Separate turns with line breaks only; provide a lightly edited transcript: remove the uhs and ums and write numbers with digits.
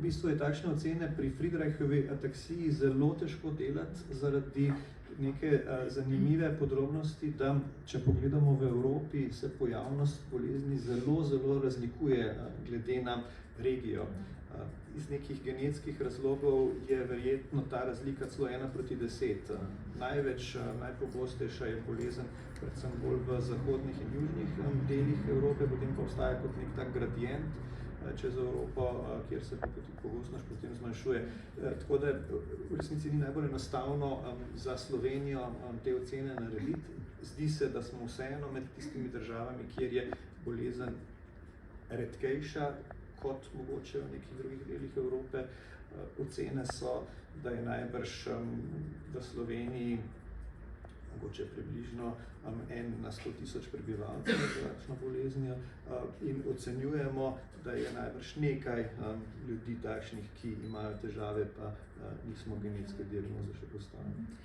bistvu je takšne ocene pri Friedreichovi ataksiji zelo težko delati zaradi neke zanimive podrobnosti, da če pogledamo v Evropi, se pojavnost bolezni zelo razlikuje glede na regijo. Iz nekih genetskih razlogov je verjetno ta razlika celo 1:10. Najpogostejša je bolezen predvsem bolj v zahodnih in južnih delih Evrope, potem pa obstaja kot nek tak gradient čez Evropo, kjer se pogostnost potem zmanjšuje. Tako da v resnici ni najbolj enostavno za Slovenijo te ocene narediti. Zdi se, da smo vseeno med tistimi državami, kjer je bolezen redkejša kot mogoče v nekih drugih delih Evrope. Ocene so, da je najbrž v Sloveniji mogoče približno 1 na 100.000 prebivalcev z takšno boleznijo in ocenjujemo, da je najbrž nekaj ljudi takšnih, ki imajo težave, pa nismo genetske diagnoze še postavili.